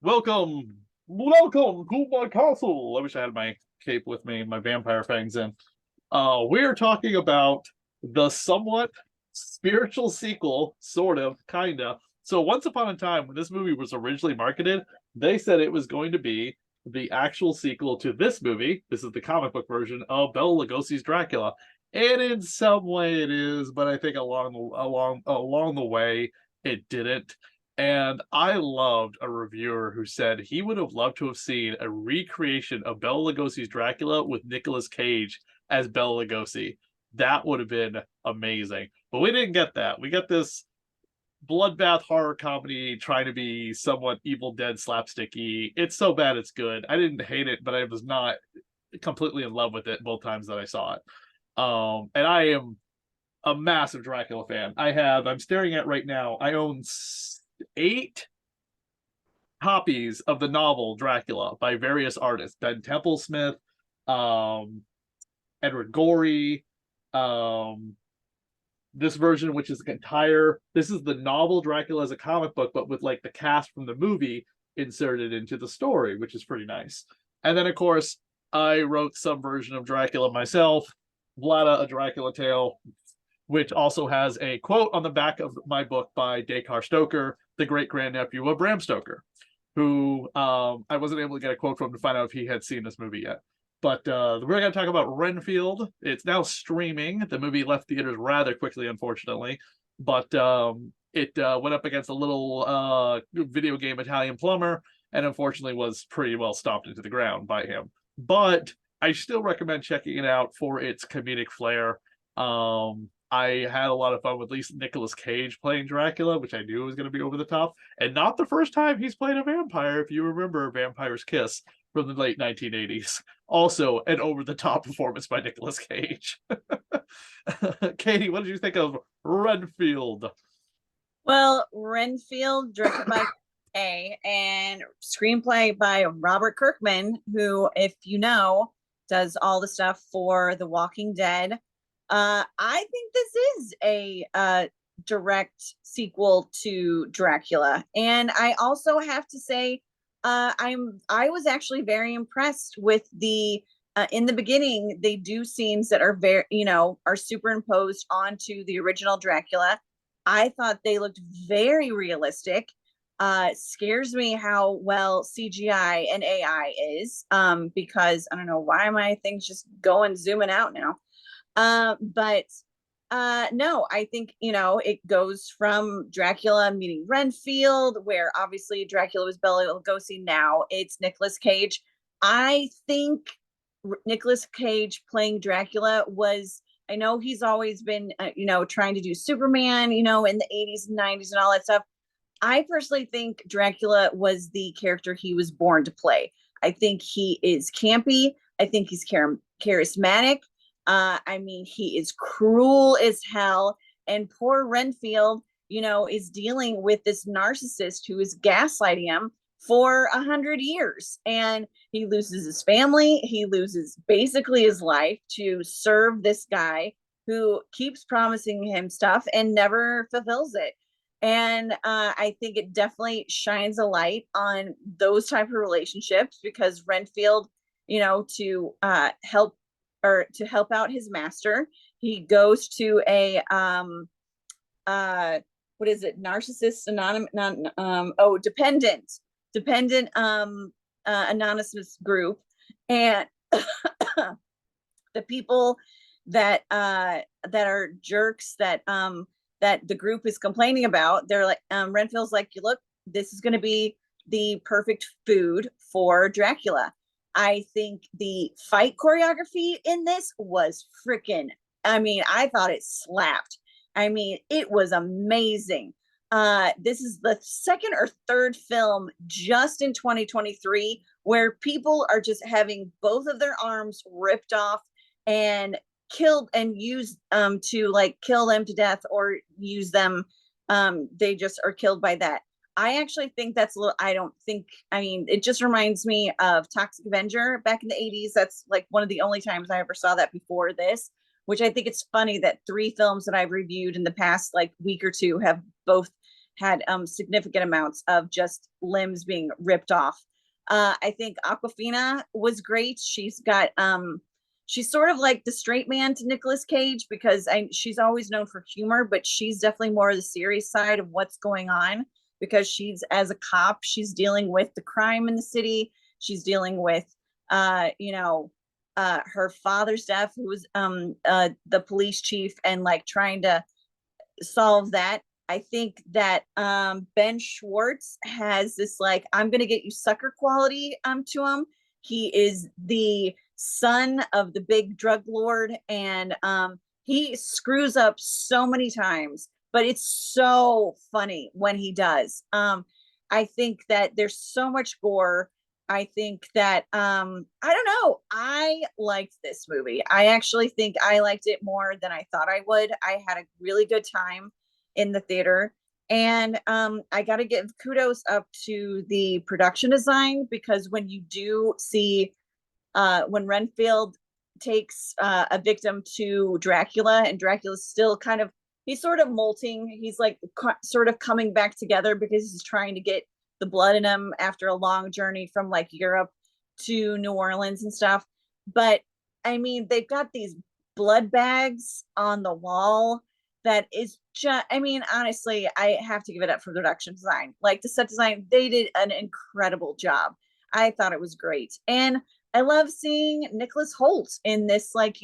welcome to my castle. I wish I had my cape with me, my vampire fangs in. We're talking about the somewhat spiritual sequel, sort of, kinda. So once upon a time, when this movie was originally marketed, they said it was going to be the actual sequel to this movie. This is the comic book version of Bela Lugosi's Dracula. And in some way it is, but I think along the way it didn't. And I loved a reviewer who said he would have loved to have seen a recreation of Bela Lugosi's Dracula with Nicolas Cage as Bela Lugosi. That would have been amazing. But we didn't get that. We got this bloodbath horror comedy trying to be somewhat Evil Dead slapsticky. It's so bad it's good. I didn't hate it, but I was not completely in love with it both times that I saw it. And I am a massive Dracula fan. I'm staring at right now, I own 8 copies of the novel Dracula by various artists: Ben Templesmith, um, Edward Gorey, this version, which is this is the novel Dracula as a comic book, but with like the cast from the movie inserted into the story, which is pretty nice. And then, of course, I wrote some version of Dracula myself, Vlada, a Dracula Tale, which also has a quote on the back of my book by Descartes Stoker, the great grandnephew of Bram Stoker, who I wasn't able to get a quote from to find out if he had seen this movie yet. But we're going to talk about Renfield. It's now streaming. The movie left theaters rather quickly, unfortunately, but it went up against a little video game Italian plumber, and unfortunately was pretty well stomped into the ground by him. But I still recommend checking it out for its comedic flair. I had a lot of fun with at least Nicolas Cage playing Dracula, which I knew was going to be over the top, and not the first time he's played a vampire. If you remember Vampire's Kiss from the late 1980s, also an over-the-top performance by Nicolas Cage. Katie, what did you think of Renfield? Well, Renfield, directed by A, and screenplay by Robert Kirkman, who, if you know, does all the stuff for The Walking Dead. I think this is a direct sequel to Dracula, and I also have to say, I was actually very impressed with the. In the beginning, they do scenes that are are superimposed onto the original Dracula. I thought they looked very realistic. Scares me how well CGI and AI is, because I don't know why my things just going zooming out now. But no, I think, it goes from Dracula meeting Renfield, where obviously Dracula was Bela Lugosi. Now it's Nicolas Cage. I think Nicolas Cage playing Dracula was, I know he's always been, trying to do Superman, in the 80s and 90s and all that stuff. I personally think Dracula was the character he was born to play. I think he is campy. I think he's charismatic. I mean, he is cruel as hell. And poor Renfield, is dealing with this narcissist who is gaslighting him for 100 years. And he loses his family. He loses basically his life to serve this guy who keeps promising him stuff and never fulfills it. And I think it definitely shines a light on those type of relationships, because Renfield, to help out his master, he goes to a what is it, narcissist anonymous, dependent anonymous group. And the people that are jerks that the group is complaining about, they're like, Renfield's like, look, this is going to be the perfect food for Dracula. I think the fight choreography in this was freaking, I thought it slapped. It was amazing. This is the second or third film just in 2023 where people are just having both of their arms ripped off and killed and used to like kill them to death, or use them. They just are killed by that. I actually think that's a little, it just reminds me of Toxic Avenger back in the 80s. That's like one of the only times I ever saw that before this, which I think it's funny that 3 films that I've reviewed in the past like week or two have both had significant amounts of just limbs being ripped off. I think Aquafina was great. She's sort of like the straight man to Nicolas Cage, because she's always known for humor, but she's definitely more the serious side of what's going on, because she's, as a cop, she's dealing with the crime in the city. She's dealing with her father's death, who was the police chief, and like trying to solve that. I think that Ben Schwartz has this like, I'm gonna get you sucker quality to him. He is the son of the big drug lord, and he screws up so many times, but it's so funny when he does. I think that there's so much gore. I think that I don't know. I liked this movie. I actually think I liked it more than I thought I would. I had a really good time in the theater. And I got to give kudos up to the production design, because when you do see when Renfield takes a victim to Dracula, and Dracula's still kind of, he's sort of molting. He's like sort of coming back together, because he's trying to get the blood in him after a long journey from like Europe to New Orleans and stuff. But I mean, they've got these blood bags on the wall that is just, I mean, honestly, I have to give it up for the production design. Like the set design, they did an incredible job. I thought it was great. And I love seeing Nicholas Holt in this, like,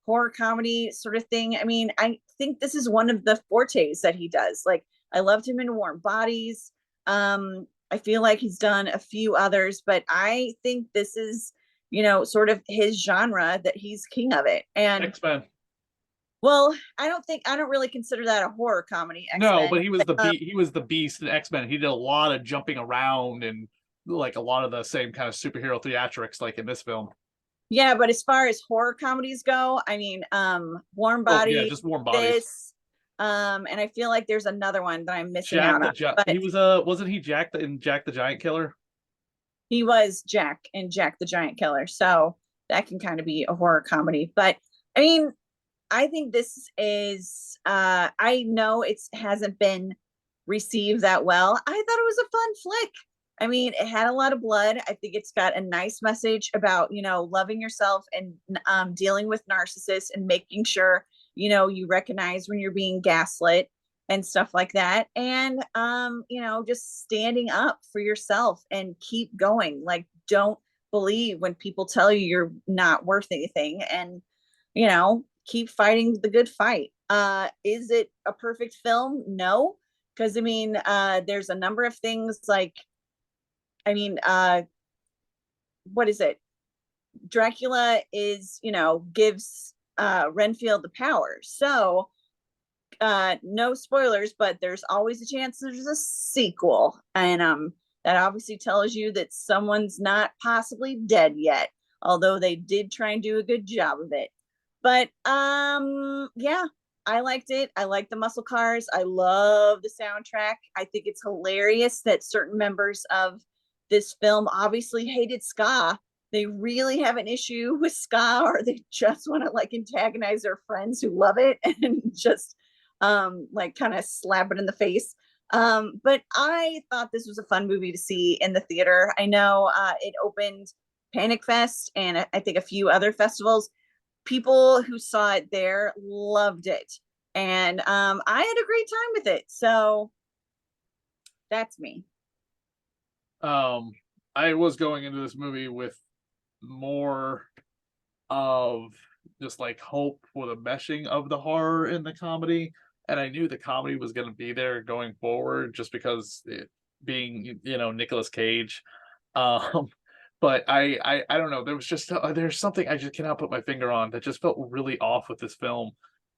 horror comedy sort of thing. I mean, I think this is one of the fortes that he does. Like, I loved him in Warm Bodies. I feel like he's done a few others, but I think this is, sort of his genre, that he's king of it. And X-Men. well, I don't really consider that a horror comedy. No, X-Men, but he was the beast in X-Men. He did a lot of jumping around and like a lot of the same kind of superhero theatrics like in this film. yeah, but as far as horror comedies go, I mean, Warm Oh yeah, Bodies, just Warm Bodies. this, and I feel like there's another one that I'm missing out on. But He was wasn't he Jack in Jack the Giant Killer? he was Jack in Jack the Giant Killer, so that can kind of be a horror comedy. But I mean, I think this is I know it hasn't been received that well. I thought it was a fun flick. I mean, it had a lot of blood. I think it's got a nice message about, loving yourself and dealing with narcissists, and making sure, you recognize when you're being gaslit and stuff like that. And, just standing up for yourself and keep going. Like, don't believe when people tell you you're not worth anything, and, keep fighting the good fight. Is it a perfect film? No. Because I mean, there's a number of things like, I mean, what is it? Dracula is, gives Renfield the power. So, no spoilers, but there's always a chance there's a sequel. And that obviously tells you that someone's not possibly dead yet, although they did try and do a good job of it. But yeah, I liked it. I like the muscle cars. I love the soundtrack. I think it's hilarious that certain members of this film obviously hated ska. They really have an issue with ska, or they just want to like antagonize their friends who love it and just like kind of slap it in the face. But I thought this was a fun movie to see in the theater. I know it opened Panic Fest and I think a few other festivals. People who saw it there loved it, and I had a great time with it. So that's me. I was going into this movie with more of just like hope for the meshing of the horror and the comedy, and I knew the comedy was going to be there going forward, just because it being Nicolas Cage. But I don't know, there was just there's something I just cannot put my finger on that just felt really off with this film.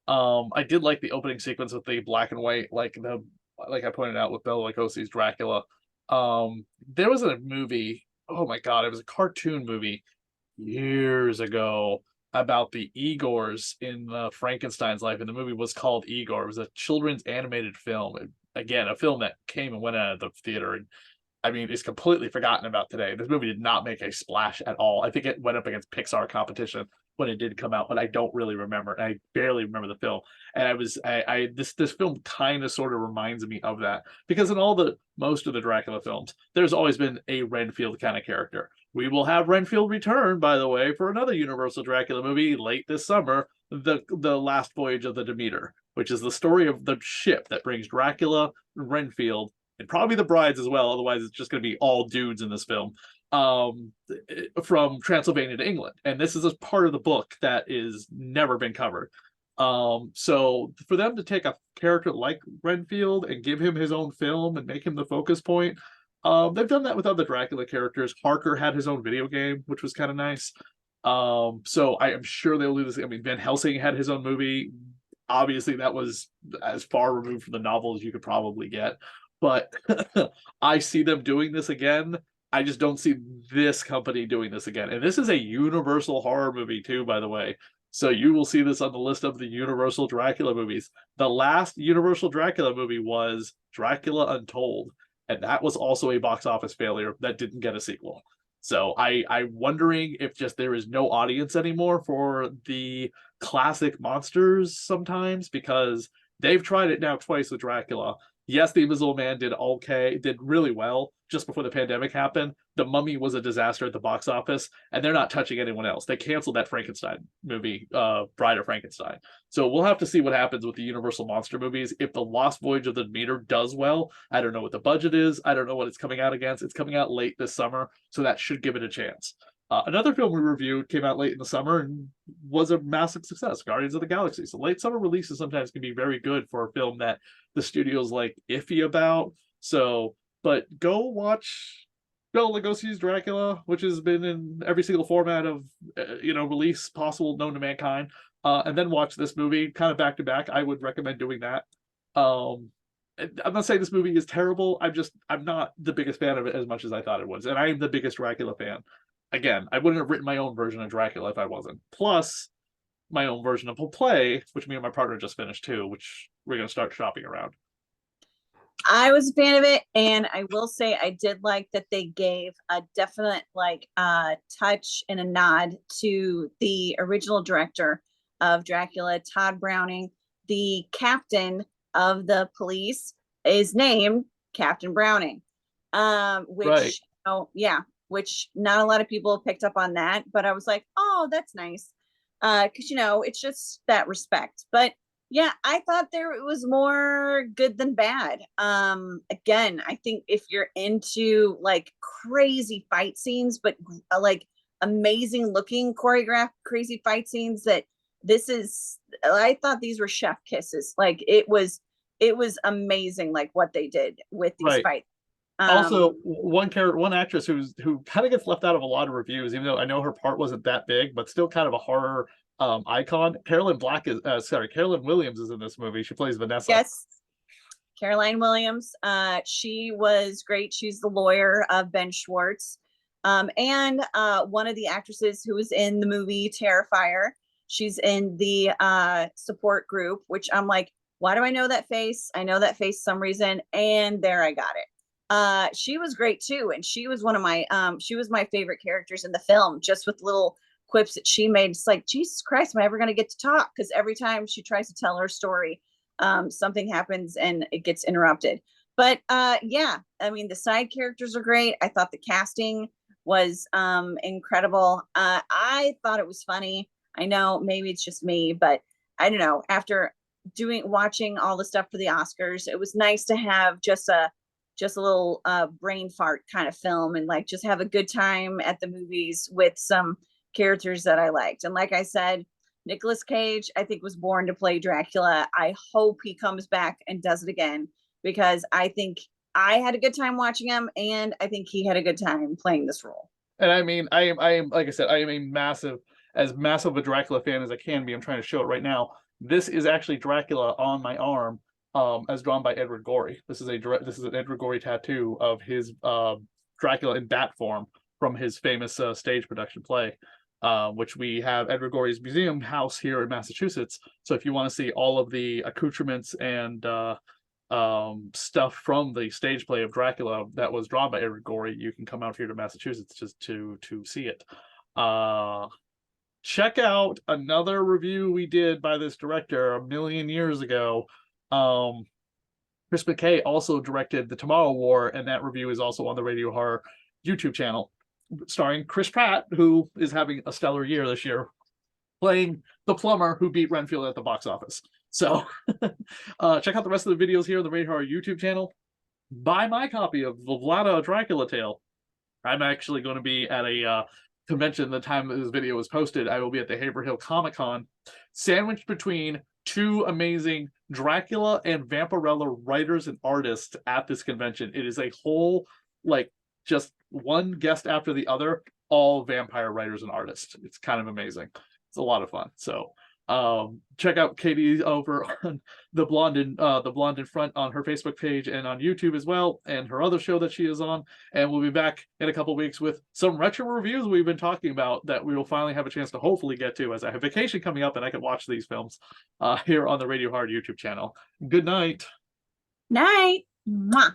I did like the opening sequence with the black and white, like I pointed out with Bela Lugosi's Dracula. There was a movie, oh my god, it was a cartoon movie years ago about the Igors in Frankenstein's life, and the movie was called Igor. It was a children's animated film. Again, a film that came and went out of the theater, and I mean, it's completely forgotten about today. This movie did not make a splash at all. I think it went up against Pixar competition, when it did come out, but I don't really remember. I barely remember the film. And this film kind of sort of reminds me of that, because in most of the Dracula films, there's always been a Renfield kind of character. We will have Renfield return, by the way, for another Universal Dracula movie late this summer, the Last Voyage of the Demeter, which is the story of the ship that brings Dracula, Renfield, and probably the brides as well. Otherwise, it's just going to be all dudes in this film, from Transylvania to England. And this is a part of the book that is never been covered. So for them to take a character like Renfield and give him his own film and make him the focus point, they've done that with other Dracula characters. Harker had his own video game, which was kind of nice. So I am sure they'll do this. I mean, Van Helsing had his own movie. Obviously, that was as far removed from the novel as you could probably get. But I see them doing this again. I just don't see this company doing this again. And this is a Universal horror movie too, by the way. So you will see this on the list of the Universal Dracula movies. The last Universal Dracula movie was Dracula Untold, and that was also a box office failure that didn't get a sequel. So I'm wondering if just there is no audience anymore for the classic monsters sometimes, because they've tried it now twice with Dracula. Yes, The Invisible Man did okay, did really well just before the pandemic happened. The Mummy was a disaster at the box office, and they're not touching anyone else. They canceled that Frankenstein movie, Bride of Frankenstein. So we'll have to see what happens with the Universal monster movies. If the Lost Voyage of the Demeter does well, I don't know what the budget is. I don't know what it's coming out against. It's coming out late this summer, so that should give it a chance. Another film we reviewed came out late in the summer and was a massive success, Guardians of the Galaxy. So late summer releases sometimes can be very good for a film that the studio's like iffy about. So, but go see Dracula, which has been in every single format of release possible known to mankind, and then watch this movie kind of back to back. I would recommend doing that. I'm not saying this movie is terrible. I'm not the biggest fan of it as much as I thought it was, and I am the biggest Dracula fan. Again, I wouldn't have written my own version of Dracula if I wasn't. Plus, my own version of Play, which me and my partner just finished too, which we're going to start shopping around. I was a fan of it, and I will say I did like that they gave a definite touch and a nod to the original director of Dracula, Todd Browning. The captain of the police is named Captain Browning, which right. which not a lot of people picked up on that, but I was like, oh, that's nice, because it's just that respect. But yeah, I thought there was more good than bad. Again, I think if you're into like crazy fight scenes, but like amazing looking choreographed crazy fight scenes, I thought these were chef kisses. Like it was amazing, like what they did with these fights. Also, one actress who kind of gets left out of a lot of reviews, even though I know her part wasn't that big, but still kind of a horror icon. Carolyn Williams is in this movie. She plays Vanessa. Yes, Caroline Williams. She was great. She's the lawyer of Ben Schwartz, and one of the actresses who was in the movie Terrifier. She's in the support group, which I'm like, why do I know that face? I know that face for some reason, and there I got it. She was great too, and she was one of my she was my favorite characters in the film, just with little quips that she made. It's like, Jesus Christ, am I ever going to get to talk? Because every time she tries to tell her story, something happens and it gets interrupted. But yeah, I mean, the side characters are great. I thought the casting was incredible. I thought it was funny. I know maybe it's just me, but I don't know. After watching all the stuff for the Oscars, it was nice to have just a little brain fart kind of film, and like just have a good time at the movies with some characters that I liked. And like I said, Nicolas Cage, I think, was born to play Dracula. I hope he comes back and does it again, because I think I had a good time watching him, and I think he had a good time playing this role. And I mean, I am like I said, I am as massive a Dracula fan as I can be. I'm trying to show it right now. This is actually Dracula on my arm, as drawn by Edward Gorey. This is an Edward Gorey tattoo of his Dracula in bat form from his famous stage production play, which we have Edward Gorey's museum house here in Massachusetts. So if you want to see all of the accoutrements and stuff from the stage play of Dracula that was drawn by Edward Gorey, you can come out here to Massachusetts just to see it. check out another review we did by this director a million years ago. Chris McKay also directed The Tomorrow War, and that review is also on the Radio Horror YouTube channel, starring Chris Pratt, who is having a stellar year this year, playing the plumber who beat Renfield at the box office. So check out the rest of the videos here on the Radio Horror YouTube channel. Buy my copy of the Vlada Dracula Tale. I'm actually going to be at a convention the time this video was posted. I will be at the Haverhill Comic Con, sandwiched between two amazing Dracula and Vampirella writers and artists at this convention. It is a whole, like, just one guest after the other, all vampire writers and artists. It's kind of amazing. It's a lot of fun. So check out Katie over on the Blonde in Front on her Facebook page and on YouTube as well, and her other show that she is on. And we'll be back in a couple weeks with some retro reviews we've been talking about that we will finally have a chance to hopefully get to, as I have vacation coming up and I can watch these films here on the Radio Hard YouTube channel. Good night. Night. Mwah.